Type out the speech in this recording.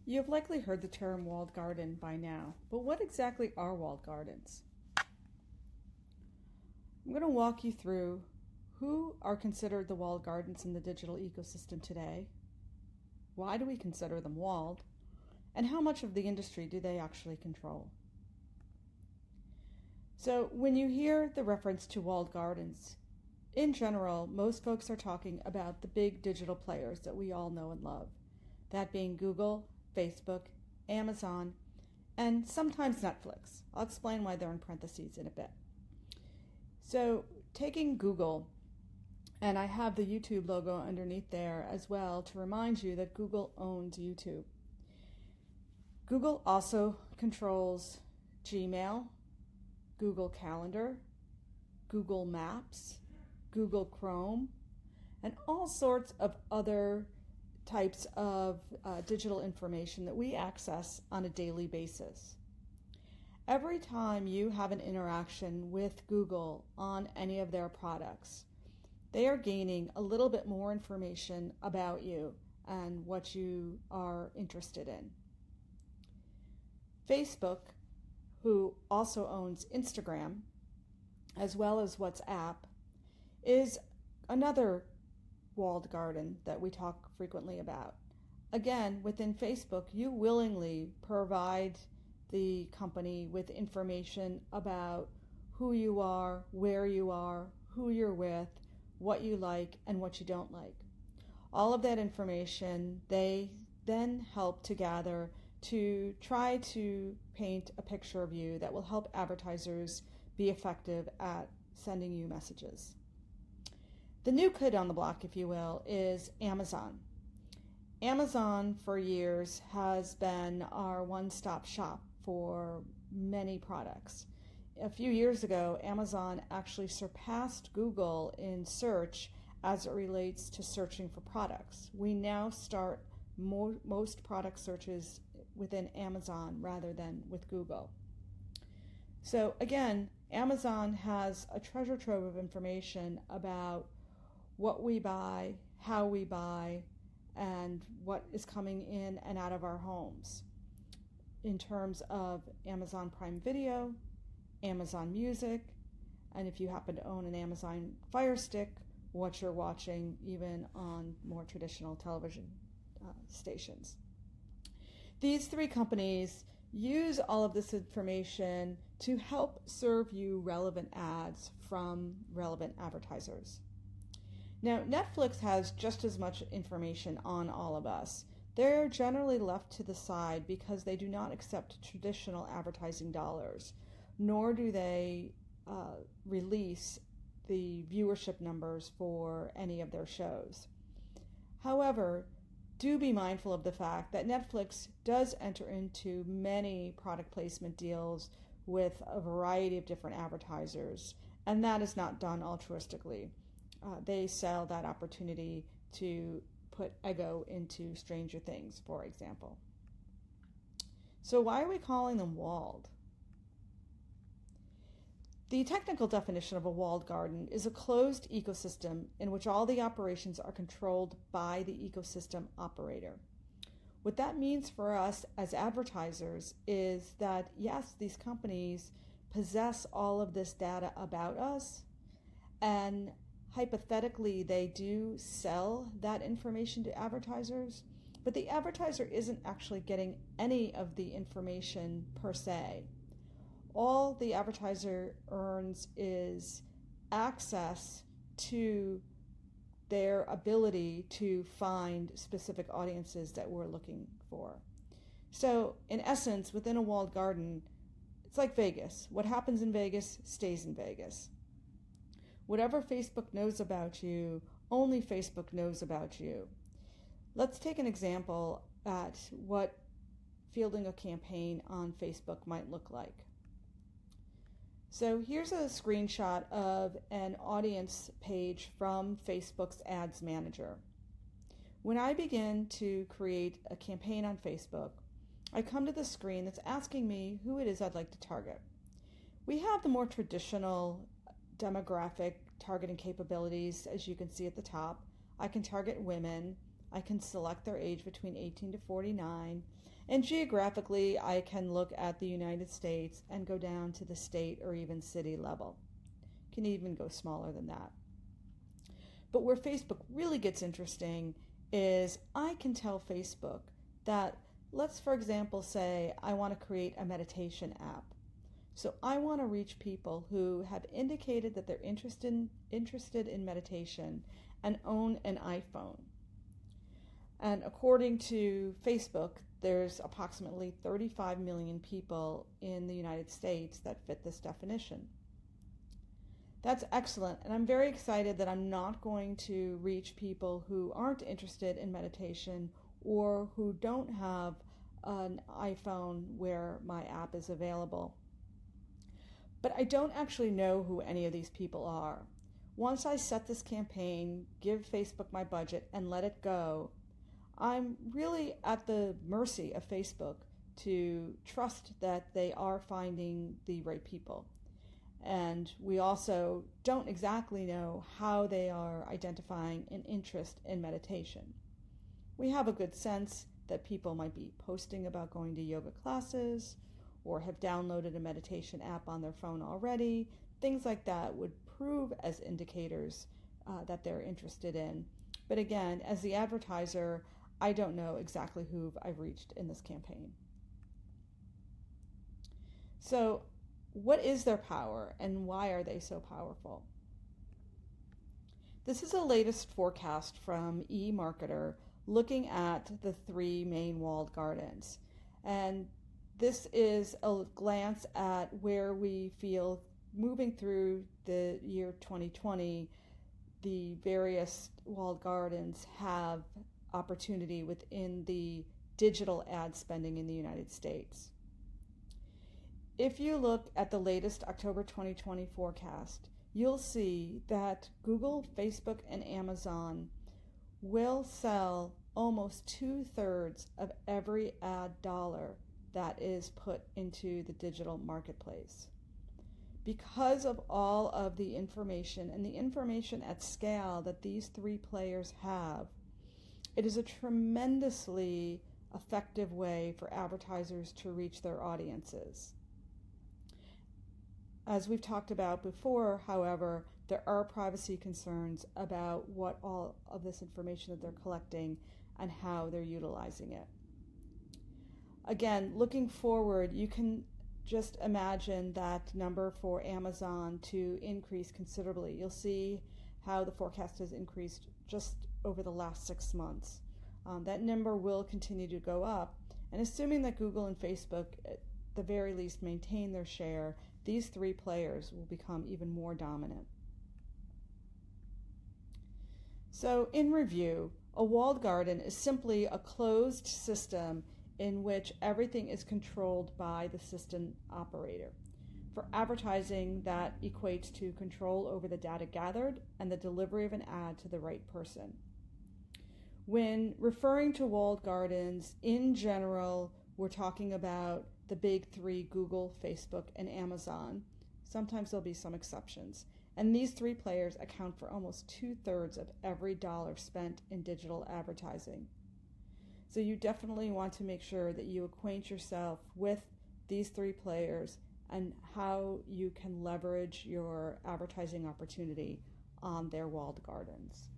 You have likely heard the term walled garden by now, but what exactly are walled gardens? I'm going to walk you through who are considered the walled gardens in the digital ecosystem today, why do we consider them walled, and how much of the industry do they actually control. So when you hear the reference to walled gardens, in general, most folks are talking about the big digital players that we all know and love, that being Google, Facebook, Amazon, and sometimes Netflix. I'll explain why they're in parentheses in a bit. So taking Google, and I have the YouTube logo underneath there as well to remind you that Google owns YouTube. Google also controls Gmail, Google Calendar, Google Maps, Google Chrome, and all sorts of other types of digital information that we access on a daily basis. Every time you have an interaction with Google on any of their products, they are gaining a little bit more information about you and what you are interested in. Facebook, who also owns Instagram, as well as WhatsApp, is another walled garden that we talk frequently about. Again, within Facebook, you willingly provide the company with information about who you are, where you are, who you're with, what you like, and what you don't like. All of that information they then help to gather to try to paint a picture of you that will help advertisers be effective at sending you messages. The new kid on the block, if you will, is Amazon. Amazon for years has been our one-stop shop for many products. A few years ago, Amazon actually surpassed Google in search as it relates to searching for products. We now start most product searches within Amazon rather than with Google. So again, Amazon has a treasure trove of information about what we buy, how we buy, and what is coming in and out of our homes in terms of Amazon Prime Video, Amazon Music, and if you happen to own an Amazon Fire Stick, what you're watching even on more traditional television stations. These three companies use all of this information to help serve you relevant ads from relevant advertisers. Now, Netflix has just as much information on all of us. They're generally left to the side because they do not accept traditional advertising dollars, nor do they release the viewership numbers for any of their shows. However, do be mindful of the fact that Netflix does enter into many product placement deals with a variety of different advertisers, and that is not done altruistically. They sell that opportunity to put ego into Stranger Things, for example. So why are we calling them walled? The technical definition of a walled garden is a closed ecosystem in which all the operations are controlled by the ecosystem operator. What that means for us as advertisers is that, yes, these companies possess all of this data about us, and hypothetically they do sell that information to advertisers, but the advertiser isn't actually getting any of the information per se. All the advertiser earns is access to their ability to find specific audiences that we're looking for. So in essence, within a walled garden, it's like Vegas. What happens in Vegas stays in Vegas. Whatever Facebook knows about you, only Facebook knows about you. Let's take an example at what fielding a campaign on Facebook might look like. So here's a screenshot of an audience page from Facebook's Ads Manager. When I begin to create a campaign on Facebook, I come to the screen that's asking me who it is I'd like to target. We have the more traditional demographic targeting capabilities, as you can see at the top. I can target women, I can select their age between 18 to 49. And geographically, I can look at the United States and go down to the state or even city level. Can even go smaller than that. But where Facebook really gets interesting is I can tell Facebook that, let's for example say I want to create a meditation app. So I want to reach people who have indicated that they're interested in meditation and own an iPhone. And according to Facebook, there's approximately 35 million people in the United States that fit this definition. That's excellent, and I'm very excited that I'm not going to reach people who aren't interested in meditation or who don't have an iPhone where my app is available. But I don't actually know who any of these people are. Once I set this campaign, give Facebook my budget, and let it go, I'm really at the mercy of Facebook to trust that they are finding the right people. And we also don't exactly know how they are identifying an interest in meditation. We have a good sense that people might be posting about going to yoga classes or have downloaded a meditation app on their phone already. Things like that would prove as indicators that they're interested in. But again, as the advertiser, I don't know exactly who I've reached in this campaign. So, what is their power and why are they so powerful? This is the latest forecast from eMarketer looking at the 3 main walled gardens. And this is a glance at where we feel moving through the year 2020, the various walled gardens have opportunity within the digital ad spending in the United States. If you look at the latest October 2020 forecast, you'll see that Google, Facebook, and Amazon will sell almost 2/3 of every ad dollar that is put into the digital marketplace. Because of all of the information and the information at scale that these 3 players have, it is a tremendously effective way for advertisers to reach their audiences. As we've talked about before, however, there are privacy concerns about what all of this information that they're collecting and how they're utilizing it. Again, looking forward, you can just imagine that number for Amazon to increase considerably. You'll see how the forecast has increased just over the last 6 months. That number will continue to go up, and assuming that Google and Facebook at the very least maintain their share, these 3 players will become even more dominant. So in review, a walled garden is simply a closed system in which everything is controlled by the system operator. For advertising, that equates to control over the data gathered and the delivery of an ad to the right person. When referring to walled gardens, in general, we're talking about the big 3, Google, Facebook, and Amazon. Sometimes there'll be some exceptions. And these 3 players account for almost 2/3 of every dollar spent in digital advertising. So you definitely want to make sure that you acquaint yourself with these 3 players and how you can leverage your advertising opportunity on their walled gardens.